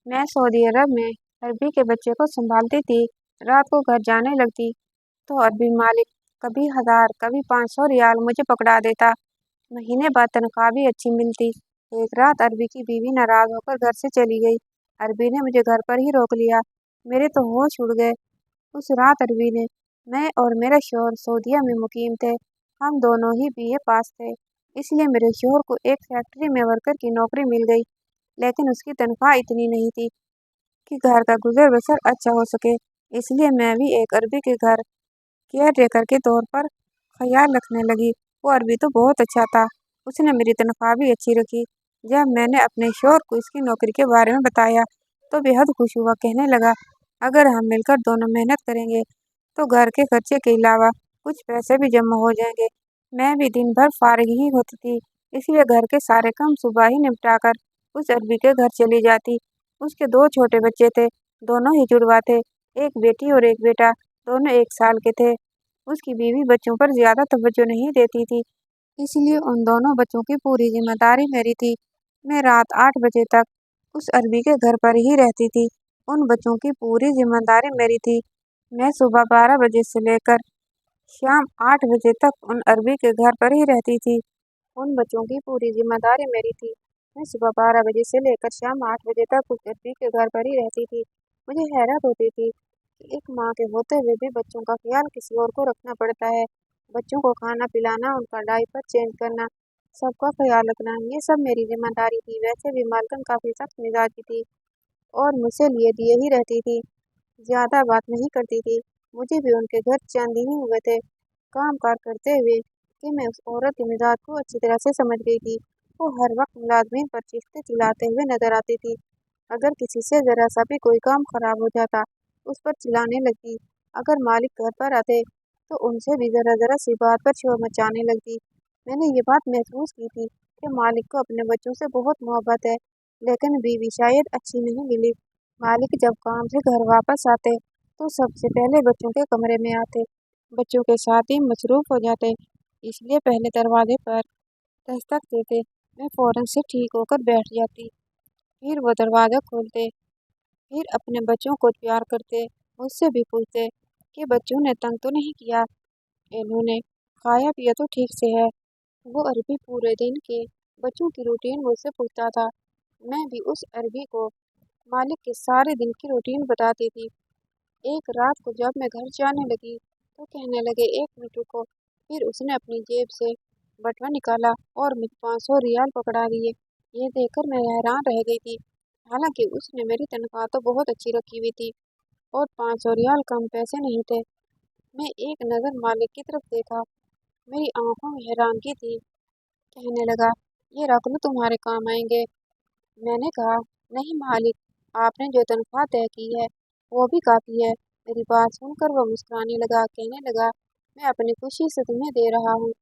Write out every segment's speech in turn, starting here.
मैं सऊदी अरब में अरबी के बच्चे को संभालती थी। रात को घर जाने लगती तो अरबी मालिक कभी 1000 कभी 500 रियाल मुझे पकड़ा देता। महीने बाद तनख्वाह भी अच्छी मिलती। एक रात अरबी की बीवी नाराज होकर घर से चली गई। अरबी ने मुझे घर पर ही रोक लिया। मेरे तो होश उड़ गए। उस रात अरबी ने मैं और मेरा शौहर सऊदीया में मुकीम थे। हम दोनों ही बीए पास थे, इसलिए मेरे शौहर को एक फैक्ट्री में वर्कर की नौकरी मिल गई। लेकिन उसकी तनख्वाह इतनी नहीं थी कि घर का गुजर बसर अच्छा हो सके। इसलिए मैं भी एक अरबी के घर केयर टेकर के तौर पर ख्याल रखने लगी। वो अरबी तो बहुत अच्छा था। उसने मेरी तनख्वाह भी अच्छी रखी। जब मैंने अपने शौहर को इसकी नौकरी के बारे में बताया तो बेहद खुश हुआ। कहने लगा, अगर हम मिलकर दोनों मेहनत करेंगे तो घर के खर्चे के अलावा कुछ पैसे भी जमा हो जाएंगे। मैं भी दिन भर फारिग ही होती थी, इसलिए घर के सारे काम सुबह ही निपटा कर उस अरबी के घर चली जाती। उसके 2 छोटे बच्चे थे, दोनों ही जुड़वा थे, एक बेटी और एक बेटा, दोनों 1 साल के थे। उसकी बीवी बच्चों पर ज्यादा तवज्जो नहीं देती थी, इसलिए उन दोनों बच्चों की पूरी जिम्मेदारी मेरी थी। मैं रात 8 बजे तक उस अरबी के घर पर ही रहती थी। उन बच्चों की पूरी जिम्मेदारी मेरी थी। मैं सुबह 12 बजे से लेकर शाम 8 बजे तक उन अरबी के घर पर ही रहती थी। उन बच्चों की पूरी जिम्मेदारी मेरी थी। मैं सुबह 12 बजे से लेकर शाम 8 बजे तक उस अरबी के घर पर ही रहती थी। मुझे हैरत होती थी कि एक माँ के होते हुए भी बच्चों का ख्याल किसी और को रखना पड़ता है। बच्चों को खाना पिलाना, उनका डायपर चेंज करना, सबका ख्याल रखना, ये सब मेरी जिम्मेदारी थी। वैसे भी मालकिन काफ़ी सख्त मिजाज की थी और मुझसे लिए दिए ही रहती थी, ज़्यादा बात नहीं करती थी। मुझे भी उनके घर चंद ही हुए थे काम कार करते हुए कि मैं उस औरत के मिजाज को अच्छी तरह से समझ गई थी। वो हर वक्त मुलाजमीन पर चीखते चिल्लाते हुए नजर आती थी। अगर किसी से जरा सा भी कोई काम खराब हो जाता, उस पर चिल्लाने लगती। अगर मालिक घर पर आते तो उनसे भी जरा जरा सी बात पर शोर मचाने लगती। मैंने ये बात महसूस की थी कि मालिक को अपने बच्चों से बहुत मोहब्बत है, लेकिन बीवी शायद अच्छी नहीं मिली। मालिक जब काम से घर वापस आते तो सबसे पहले बच्चों के कमरे में आते, बच्चों के साथ ही मसरूफ हो जाते, इसलिए पहले दरवाजे पर दस्तक देते। मैं फौरन से ठीक होकर बैठ जाती, फिर वो दरवाज़ा खोलते, फिर अपने बच्चों को प्यार करते, मुझसे भी पूछते कि बच्चों ने तंग तो नहीं किया, इन्होंने खाया पिया तो ठीक से है। वो अरबी पूरे दिन के बच्चों की रूटीन मुझसे पूछता था। मैं भी उस अरबी को मालिक के सारे दिन की रूटीन बताती थी। एक रात को जब मैं घर जाने लगी तो कहने लगे, 1 मिनट रुको। फिर उसने अपनी जेब से बटुआ निकाला और मुझे 500 रियाल पकड़ा दिए। ये देखकर मैं हैरान रह गई थी। हालांकि उसने मेरी तनख्वाह तो बहुत अच्छी रखी हुई थी और 500 रियाल कम पैसे नहीं थे। मैं एक नज़र मालिक की तरफ देखा, मेरी आंखों में हैरानगी थी। कहने लगा, ये रख लो, तुम्हारे काम आएंगे। मैंने कहा, नहीं मालिक, आपने जो तनख्वाह तय की है वो भी काफ़ी है। मेरी बात सुनकर वो मुस्कुराने लगा। कहने लगा, मैं अपनी खुशी से तुम्हें दे रहा हूँ,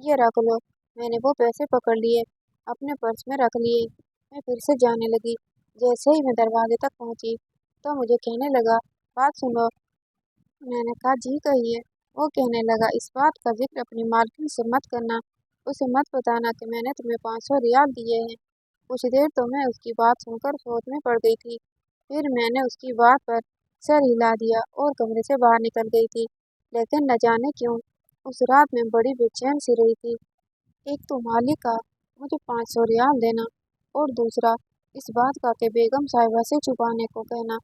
ये रख लो। मैंने वो पैसे पकड़ लिए, अपने पर्स में रख लिए। मैं फिर से जाने लगी। जैसे ही मैं दरवाजे तक पहुंची तो मुझे कहने लगा, बात सुनो। मैंने कहा, जी कहिए। वो कहने लगा, इस बात का जिक्र अपनी मालकिन से मत करना, उसे मत बताना कि मैंने तुम्हें 500 रियाल दिए हैं। कुछ देर तो मैं उसकी बात सुनकर सोच में पड़ गई थी, फिर मैंने उसकी बात पर सर हिला दिया और कमरे से बाहर निकल गई थी। लेकिन न जाने क्यों उस रात में बड़ी बेचैन सी रही थी। एक तो मालिक का मुझे 500 रियाल देना और दूसरा इस बात का कि बेगम साहिबा से छुपाने को कहना,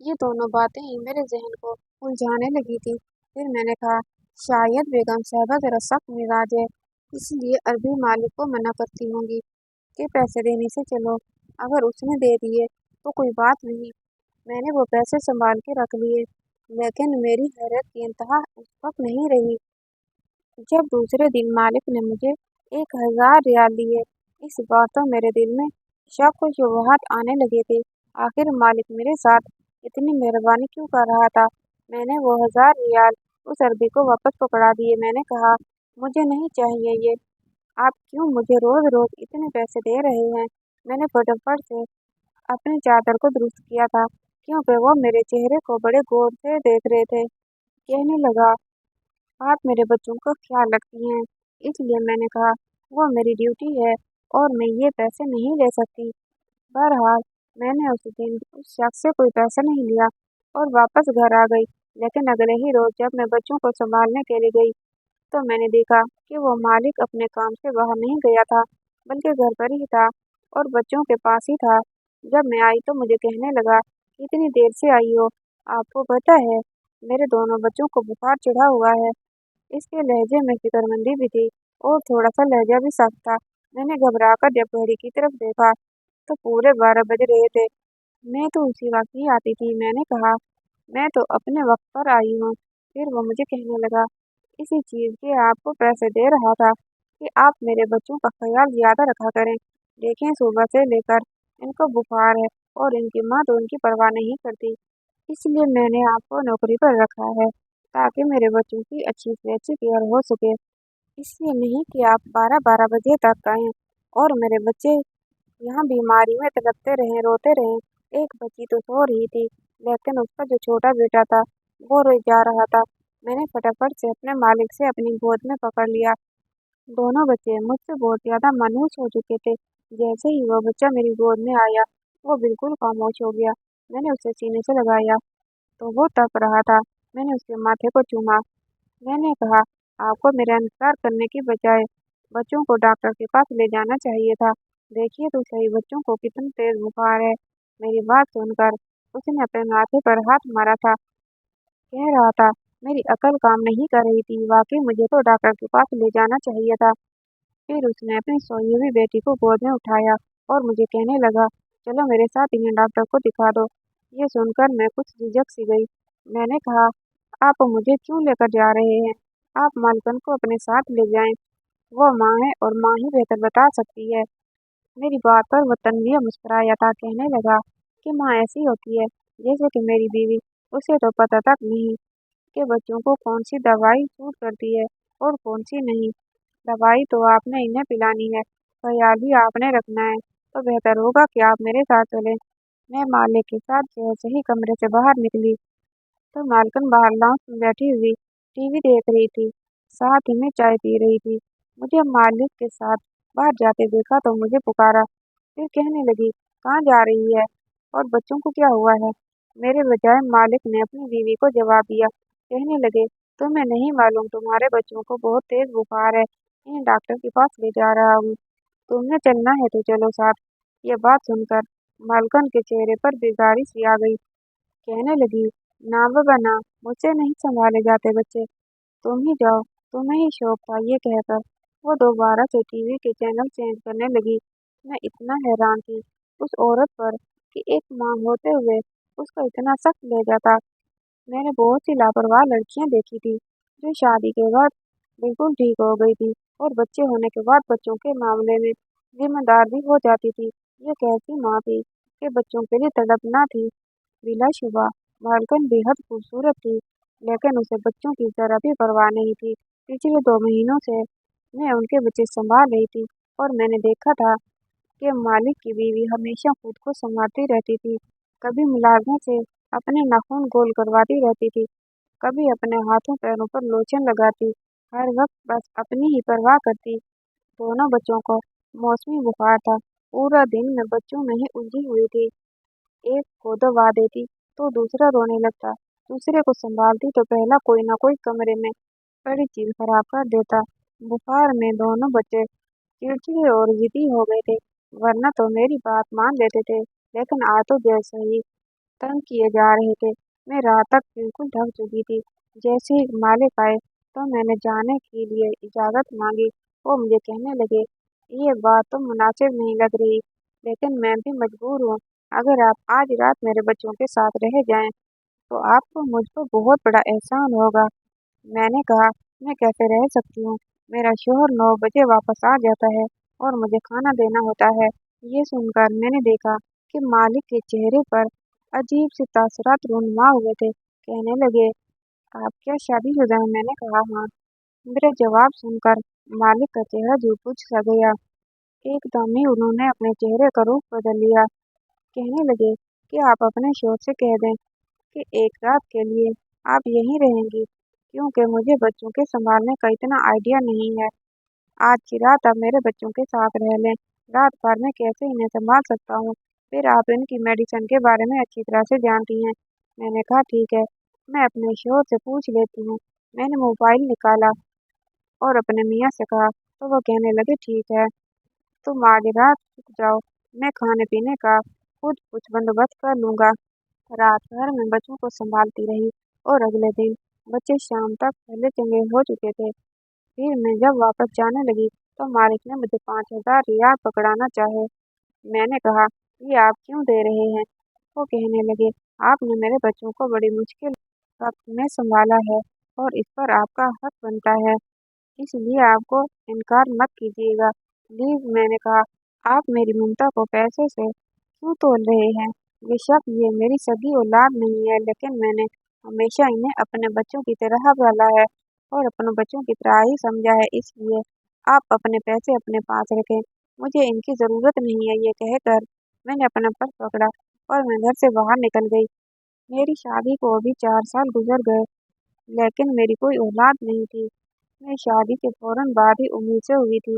ये दोनों बातें ही मेरे जहन को उलझाने लगी थी। फिर मैंने कहा, शायद बेगम साहिबा जरा सख्त मिजाज है, इसलिए अरबी मालिक को मना करती होंगी के पैसे देने से। चलो, अगर उसने दे दिए तो कोई बात नहीं। मैंने वो पैसे संभाल के रख लिए। लेकिन मेरी हैरत की इंतहा उस वक्त नहीं रही जब दूसरे दिन मालिक ने मुझे 1000 रियाल दिए। इस बार तो मेरे दिल में शक और शुबहात आने लगे थे। आखिर मालिक मेरे साथ इतनी मेहरबानी क्यों कर रहा था। मैंने वो 1000 रियाल उस अरबी को वापस पकड़ा दिए। मैंने कहा, मुझे नहीं चाहिए ये, आप क्यों मुझे रोज रोज इतने पैसे दे रहे हैं। मैंने फटाफट से अपनी चादर को दुरुस्त किया था, क्योंकि वो मेरे चेहरे को बड़े गौर से देख रहे थे। कहने लगा, आप मेरे बच्चों का ख्याल रखती हैं, इसलिए मैंने कहा, वो मेरी ड्यूटी है और मैं ये पैसे नहीं ले सकती। बहरहाल मैं ने उस दिन उस शख्स से कोई पैसा नहीं लिया और वापस घर आ गई। लेकिन अगले ही रोज जब मैं बच्चों को संभालने के लिए गई तो मैंने देखा कि वो मालिक अपने काम से बाहर नहीं गया था, बल्कि घर पर ही था और बच्चों के पास ही था। जब मैं आई तो मुझे कहने लगा, इतनी देर से आई हो, आपको पता है मेरे दोनों बच्चों को बुखार चढ़ा हुआ है। इसके लहजे में फिक्रमंदी भी थी और थोड़ा सा लहजा भी सख्त था। मैंने घबराकर जब घड़ी की तरफ देखा तो पूरे 12 बज रहे थे। मैं तो उसी वक्त ही आती थी। मैंने कहा, मैं तो अपने वक्त पर आई हूँ। फिर वो मुझे कहने लगा, इसी चीज़ के आपको पैसे दे रहा था कि आप मेरे बच्चों का ख्याल ज्यादा रखा करें। देखें, सुबह से लेकर इनको बुखार है और इनकी माँ तो उनकी परवाह नहीं करती। इसलिए मैंने आपको नौकरी पर रखा है ताकि मेरे बच्चों की अच्छी से अच्छी केयर हो सके। इसलिए नहीं कि आप 12-12 बजे तक आएं और मेरे बच्चे यहाँ बीमारी में तड़पते रहें, रोते रहें। एक बच्ची तो सो रही थी, लेकिन उसका जो छोटा बेटा था वो रोए जा रहा था। मैंने फटाफट से अपने मालिक से अपनी गोद में पकड़ लिया। दोनों बच्चे मुझसे बहुत ज्यादा मायूस हो चुके थे। जैसे ही वो बच्चा मेरी गोद में आया, वो बिल्कुल खामोश हो गया। मैंने उसे सीने से लगाया तो वो तप रहा था। मैंने उसके माथे को चूमा। मैंने कहा, आपको मेरा इंतजार करने की बजाय बच्चों को डॉक्टर के पास ले जाना चाहिए था। देखिए तो सही बच्चों को कितना तेज बुखार है। मेरी बात सुनकर उसने अपने माथे पर हाथ मारा था। कह रहा था, मेरी अकल काम नहीं कर रही थी, वाकई मुझे तो डॉक्टर के पास ले जाना चाहिए था। फिर उसने अपनी सोई हुई बेटी को गोद में उठाया और मुझे कहने लगा, चलो मेरे साथ इन्हें डॉक्टर को दिखा दो। ये सुनकर मैं कुछ झिझक सी गई। मैंने कहा, आप मुझे क्यों लेकर जा रहे हैं? आप मालकन को अपने साथ ले जाएं। वो माँ है और माँ ही बेहतर बता सकती है। मेरी बात पर वो तन्विया मुस्कुराया था। कहने लगा कि माँ ऐसी होती है जैसे कि मेरी बीवी। उसे तो पता तक नहीं कि बच्चों को कौन सी दवाई सूट करती है और कौन सी नहीं। दवाई तो आपने इन्हें पिलानी है, ख्याल भी आपने रखना है। तो बेहतर होगा कि आप मेरे साथ चलें। मैं मालिक के साथ जैसे ही कमरे से बाहर निकली तो मालकिन बाहर लॉन्च में बैठी हुई टीवी देख रही थी, साथ ही में चाय पी रही थी। मुझे मालिक के साथ बाहर जाते देखा तो मुझे पुकारा। फिर कहने लगी, कहाँ जा रही है और बच्चों को क्या हुआ है? मेरे बजाय मालिक ने अपनी बीवी को जवाब दिया। कहने लगे, तुम्हें नहीं मालूम तुम्हारे बच्चों को बहुत तेज बुखार है, इन्हें डॉक्टर के पास ले जा रहा हूँ। तुम्हें चलना है तो चलो साथ। ये बात सुनकर मालकन के चेहरे पर बेजारी सी आ गई। कहने लगी, ना बाबा ना, मुझसे नहीं संभाले जाते बच्चे, तुम ही जाओ, तुम्हें ही शौक था। ये कहकर वो दोबारा से टीवी के चैनल चेंज करने लगी। मैं इतना हैरान थी उस औरत पर कि एक माँ होते हुए उसका इतना सख्त लहजा था। मैंने बहुत सी लापरवाह लड़कियां देखी थी जो शादी के बाद बिल्कुल ठीक हो गई थी और बच्चे होने के बाद बच्चों के मामले में जिम्मेदार भी हो जाती थी। ये कैसी माँ थी कि बच्चों के लिए तड़पना थी। बिलाशुबा मालकिन बेहद खूबसूरत थी, लेकिन उसे बच्चों की जरा भी परवाह नहीं थी। पिछले 2 महीनों से मैं उनके बच्चे संभाल रही थी और मैंने देखा था कि मालिक की बीवी हमेशा खुद को संवारती रहती थी। कभी मुलाजमे से अपने नाखून गोल करवाती रहती थी, कभी अपने हाथों पैरों पर लोशन लगाती, हर वक्त बस अपनी ही परवाह करती। दोनों बच्चों को मौसमी बुखार था। पूरा दिन मैं बच्चों में ही उलझी हुई थी। एक को दबा देती तो दूसरा रोने लगता, दूसरे को संभालती तो पहला कोई ना कोई कमरे में पड़ी चीज खराब कर देता। बुखार में दोनों बच्चे चिड़चिड़े और जिद्दी हो गए थे, वरना तो मेरी बात मान लेते थे, लेकिन आज तो जैसे ही तंग किए जा रहे थे। मैं रात तक बिल्कुल थक चुकी थी। जैसे ही मालिक आए तो मैंने जाने के लिए इजाजत मांगी। वो मुझे कहने लगे, ये बात तो मुनासिब नहीं लग रही, लेकिन मैं भी मजबूर हूँ। अगर आप आज रात मेरे बच्चों के साथ रह जाएं तो आपको मुझ पर बहुत बड़ा एहसान होगा। मैंने कहा, मैं कैसे रह सकती हूँ? मेरा शौहर 9 बजे वापस आ जाता है और मुझे खाना देना होता है। ये सुनकर मैंने देखा कि मालिक के चेहरे पर अजीब से तासुरात रूनुमा हुए थे। कहने लगे, आप क्या शादीशुदा हैं? मैंने कहा, हाँ। मेरा जवाब सुनकर मालिक का चेहरा जो कुछ सा गया। एकदम ही उन्होंने अपने चेहरे का रूप बदल लिया। कहने लगे कि आप अपने शौहर से कह दें कि एक रात के लिए आप यहीं रहेंगी, क्योंकि मुझे बच्चों के संभालने का इतना आइडिया नहीं है। आज की रात आप मेरे बच्चों के साथ रह लें। रात भर में कैसे इन्हें संभाल सकता हूँ? फिर आप इनकी मेडिसिन के बारे में अच्छी तरह से जानती हैं। मैंने कहा ठीक है, मैं अपने शोहर से पूछ लेती हूँ। मैंने मोबाइल निकाला और अपने मियाँ से कहा, तो वो कहने लगे ठीक है, तुम आज रात रुक जाओ, मैं खाने पीने का खुद कुछ बंदोबस्त कर लूँगा। रात भर मैं बच्चों को संभालती रही और अगले दिन बच्चे शाम तक पहले चंगे हो चुके थे। फिर मैं जब वापस जाने लगी तो मालिक ने मुझे 5,000 रियाल पकड़ाना चाहे। मैंने कहा, ये आप क्यों दे रहे हैं? वो कहने लगे, आपने मेरे बच्चों को बड़ी मुश्किल वक्त में संभाला है और इस पर आपका हक बनता है, इसलिए आपको इनकार मत कीजिएगा। प्लीज, मैंने कहा, आप मेरी ममता को पैसे से क्यों तोल रहे हैं? बेशक ये मेरी सगी औलाद नहीं है, लेकिन मैंने हमेशा इन्हें अपने बच्चों की तरह पाला है और अपने बच्चों की तरह ही समझा है, इसलिए आप अपने पैसे अपने पास रखें, मुझे इनकी ज़रूरत नहीं है। ये कहकर मैंने अपना पर्स पकड़ा और मैं घर से बाहर निकल गई। मेरी शादी को अभी 4 साल गुजर गए, लेकिन मेरी कोई औलाद नहीं थी। मैं शादी के फौरन बाद ही उम्मीद से हुई थी,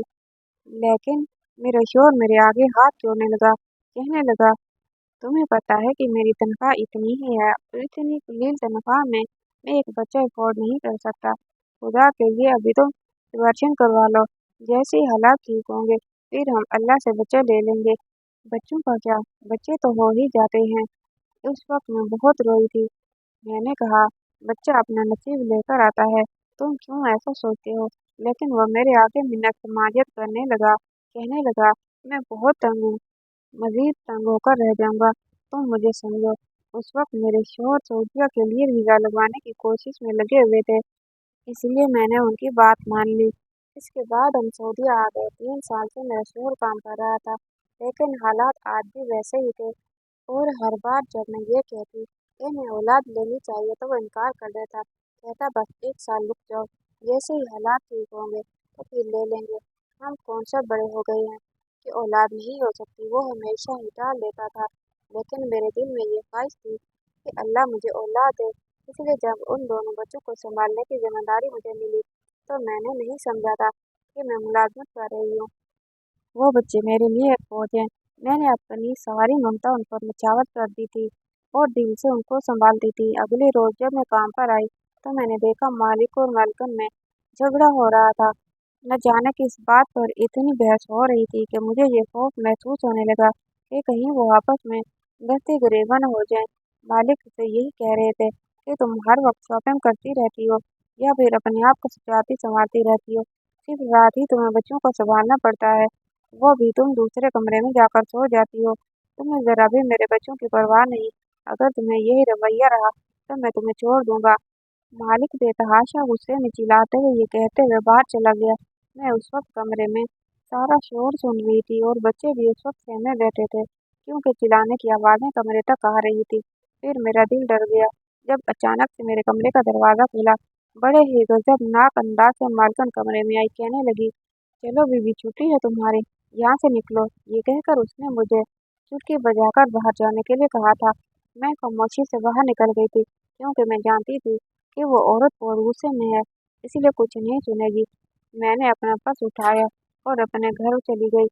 लेकिन मेरा शोहर मेरे आगे हाथ जोड़ने लगा, कहने लगा, तुम्हें पता है कि मेरी तनख्वाह इतनी ही है और इतनी कलील तनख्वाह में मैं एक बच्चा अफोर्ड नहीं कर सकता। खुदा के लिए अभी तो अबॉर्शन करवा लो, जैसे ही हालात ठीक होंगे फिर हम अल्लाह से बच्चा ले लेंगे। बच्चों का क्या, बच्चे तो हो ही जाते हैं। उस वक्त मैं बहुत रोई थी। मैंने कहा, बच्चा अपना नसीब लेकर आता है, तुम क्यों ऐसा सोचते हो? लेकिन वह मेरे आगे मिन्नत समाजत करने लगा, कहने लगा, मैं बहुत तंग हूँ, मजीद तंग होकर रह जाऊंगा, तुम मुझे समझो। उस वक्त मेरे शोहर सऊदीया के लिए वीज़ा लगवाने की कोशिश में लगे हुए थे, इसलिए मैंने उनकी बात मान ली। इसके बाद हम सऊदीया आ गए। 3 साल से मेरा शोहर काम कर रहा था, लेकिन हालात आज भी वैसे ही थे और हर बार जब मैं ये कहती कि मैं औलाद लेनी चाहिए तो वो इनकार कर देता, कहता बस 1 साल रुक जाओ, जैसे ही हालात ठीक होंगे तो फिर ले लेंगे। हम कौन सा बड़े हो गए हैं कि औलाद नहीं हो सकती, वो हमेशा ही टाल देता था। लेकिन मेरे दिल में ये ख्वाहिश थी कि अल्लाह मुझे औलाद दे, इसलिए जब उन दोनों बच्चों को संभालने की जिम्मेदारी मुझे मिली तो मैंने नहीं समझा था कि मैं मुलाजमत कर रही हूँ। वो बच्चे मेरे लिए एक फौज हैं। मैंने अपनी सारी ममता उन पर निछावर कर दी थी और दिल से उनको संभालती थी। अगले रोज जब मैं काम पर आई तो मैंने देखा मालिक और मालकिन में झगड़ा हो रहा था। न जाने किस बात पर इतनी बहस हो रही थी कि मुझे ये खौफ महसूस होने लगा कि कहीं वो आपस में गलती गिरेबान हो जाएं। मालिक से यही कह रहे थे कि तुम हर वक्त शॉपिंग करती रहती हो या फिर अपने आप को सजाती संवारती रहती हो, सिर्फ रात ही तुम्हें बच्चों को संभालना पड़ता है, वो भी तुम दूसरे कमरे में जाकर सो जाती हो। तुम्हें जरा भी मेरे बच्चों की परवाह नहीं। अगर तुम्हें यही रवैया रहा तो मैं तुम्हें छोड़ दूंगा। मालिक बेतहाशा गुस्से में चिल्लाते हुए ये कहते हुए बाहर चला गया। मैं उस वक्त कमरे में सारा शोर सुन रही थी और बच्चे भी उस वक्त सहमे बैठे थे, क्योंकि चिल्लाने की आवाजें कमरे तक आ रही थी। फिर मेरा दिल डर गया जब अचानक से मेरे कमरे का दरवाजा खुला। बड़े ही गजबनाक अंदाज से मालकिन कमरे में आई, कहने लगी, चलो बीबी, छुट्टी है तुम्हारी, यहाँ से निकलो। ये कहकर उसने मुझे चुटकी बजाकर बाहर जाने के लिए कहा था। मैं खामोशी से बाहर निकल गई थी, क्योंकि मैं जानती थी कि वो औरत बहुत गुस्से में है, इसलिए कुछ नहीं सुनेगी। मैंने अपना पर्स उठाया और अपने घर चली गई।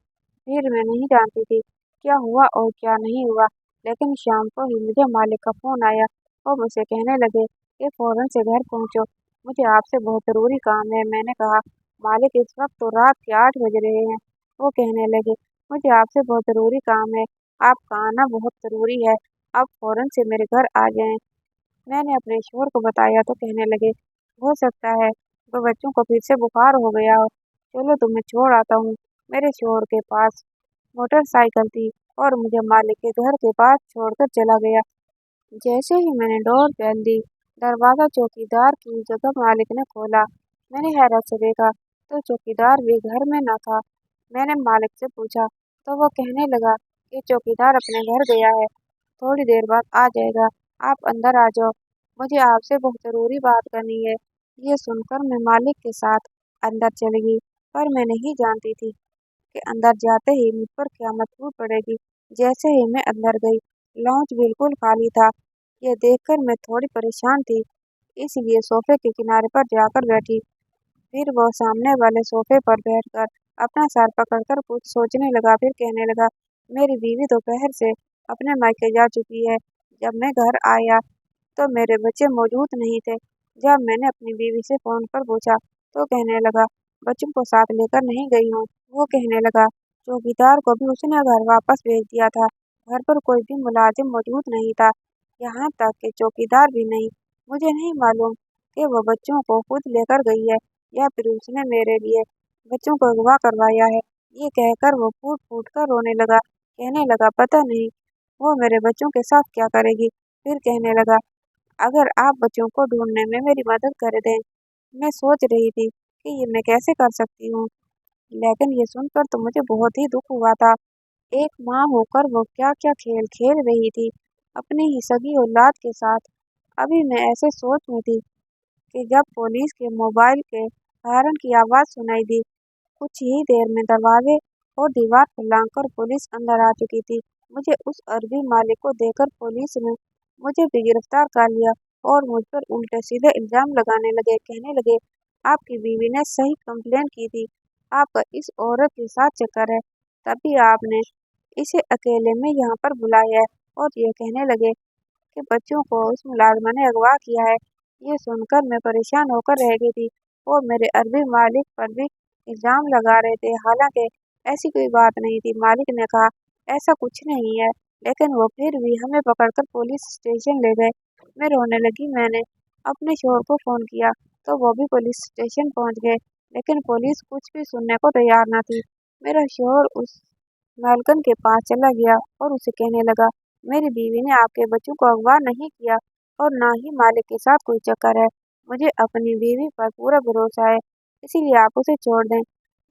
फिर मैं नहीं जानती थी क्या हुआ और क्या नहीं हुआ, लेकिन शाम को ही मुझे मालिक का फोन आया और मुझसे कहने लगे कि फौरन से घर पहुंचो, मुझे आपसे बहुत ज़रूरी काम है। मैंने कहा, मालिक, इस वक्त तो रात के 8 बज रहे हैं। वो कहने लगे, मुझे आपसे बहुत ज़रूरी काम है, आपका आना बहुत ज़रूरी है, आप फौरन से मेरे घर आ जाएं। मैंने अपने शोहर को बताया तो कहने लगे, हो सकता है तो बच्चों को फिर से बुखार हो गया हो, चलो तुम्हें छोड़ आता हूँ। मेरे शोहर के पास मोटरसाइकिल थी और मुझे मालिक के घर के पास छोड़कर चला गया। जैसे ही मैंने डोर बेल दी, दरवाज़ा चौकीदार की जगह मालिक ने खोला। मैंने हैरत से देखा तो चौकीदार भी घर में न था। मैंने मालिक से पूछा तो वो कहने लगा कि चौकीदार अपने घर गया है, थोड़ी देर बाद आ जाएगा, आप अंदर आ जाओ, मुझे आपसे बहुत ज़रूरी बात करनी है। ये सुनकर मैं मालिक के साथ अंदर चली गई, पर मैं नहीं जानती थी कि अंदर जाते ही मुझ पर क़यामत टूट पड़ेगी। जैसे ही मैं अंदर गई, लॉन्च बिल्कुल खाली था। यह देखकर मैं थोड़ी परेशान थी, इसलिए सोफे के किनारे पर जाकर बैठी। फिर वो सामने वाले सोफे पर बैठकर अपना सर पकड़कर कुछ सोचने लगा, फिर कहने लगा, मेरी बीवी दोपहर से अपने मायके जा चुकी है। जब मैं घर आया तो मेरे बच्चे मौजूद नहीं थे। जब मैंने अपनी बीवी से फोन पर पूछा तो कहने लगा, बच्चों को साथ लेकर नहीं गई हूँ। वो कहने लगा, चौकीदार को भी उसने घर वापस भेज दिया था। घर पर कोई भी मुलाजिम मौजूद नहीं था, यहाँ तक कि चौकीदार भी नहीं। मुझे नहीं मालूम कि वो बच्चों को खुद लेकर गई है या फिर उसने मेरे लिए बच्चों को अगवा करवाया है। ये कहकर वो फूट फूट कर रोने लगा। कहने लगा, पता नहीं वो मेरे बच्चों के साथ क्या करेगी। फिर कहने लगा, अगर आप बच्चों को ढूंढने में मेरी मदद कर दें। मैं सोच रही थी कि ये मैं कैसे कर सकती हूँ, लेकिन ये सुनकर तो मुझे बहुत ही दुख हुआ था। एक माँ होकर वो क्या क्या खेल खेल रही थी अपनी ही सगी औलाद के साथ। अभी मैं ऐसे सोच में थी कि जब पुलिस के मोबाइल के हॉर्न की आवाज़ सुनाई दी। कुछ ही देर में दरवाजे और दीवार को लांघकर पुलिस अंदर आ चुकी थी। मुझे उस अरबी मालिक को देखकर पुलिस ने मुझे भी गिरफ्तार कर लिया और मुझ पर उल्टे सीधे इल्जाम लगाने लगे। कहने लगे, आपकी बीवी ने सही कंप्लेन की थी, आपका इस औरत के साथ चक्कर है, तभी आपने इसे अकेले में यहाँ पर बुलाया है। और ये कहने लगे कि बच्चों को उस मुलाजमा ने अगवा किया है। ये सुनकर मैं परेशान होकर रह गई थी और मेरे अरबी मालिक पर भी इल्जाम लगा रहे थे। हालांकि ऐसी कोई बात नहीं थी। मालिक ने कहा, ऐसा कुछ नहीं है, लेकिन वो फिर भी हमें पकड़कर पुलिस स्टेशन ले गए। मैं रोने लगी। मैंने अपने शोहर को फोन किया तो वो भी पुलिस स्टेशन पहुंच गए, लेकिन पुलिस कुछ भी सुनने को तैयार न थी। मेरा शोहर उस मालकन के पास चला गया और उसे कहने लगा, मेरी बीवी ने आपके बच्चों को अगवा नहीं किया और ना ही मालिक के साथ कोई चक्कर है। मुझे अपनी बीवी पर पूरा भरोसा है, इसीलिए आप उसे छोड़ दें।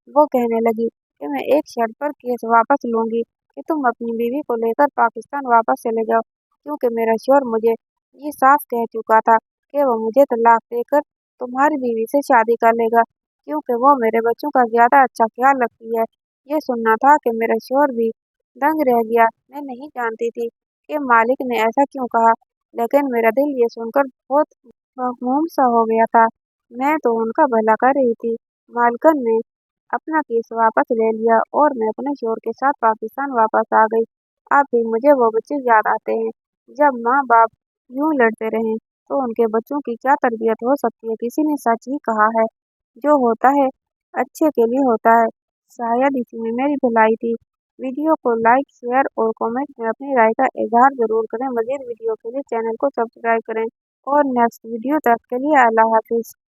वो कहने लगी कि मैं एक शर्त पर केस वापस लूंगी कि तुम अपनी बीवी को लेकर पाकिस्तान वापस चले जाओ, क्योंकि मेरा शोहर मुझे ये साफ कह चुका था कि वो मुझे तलाक देकर तुम्हारी बीवी से शादी कर लेगा, क्योंकि वो मेरे बच्चों का ज्यादा अच्छा ख्याल रखती है। ये सुनना था कि मेरा शोहर भी दंग रह गया। मैं नहीं जानती थी कि मालिक ने ऐसा क्यों कहा, लेकिन मेरा दिल ये सुनकर बहुत मखमूम सा हो गया था। मैं तो उनका भला कर रही थी। मालकन ने अपना केस वापस ले लिया और मैं अपने शोहर के साथ पाकिस्तान वापस आ गई। अब भी मुझे वो बच्चे याद आते हैं। जब माँ बाप यूं लड़ते रहें तो उनके बच्चों की क्या तरबियत हो सकती है। किसी ने सच ही कहा है, जो होता है अच्छे के लिए होता है। शायद इसी में मेरी भलाई थी। वीडियो को लाइक, शेयर और कमेंट में अपनी राय का इजहार जरूर करें। मज़ीद वीडियो के लिए चैनल को सब्सक्राइब करें और नेक्स्ट वीडियो तक के लिए अल्लाह हाफिज़।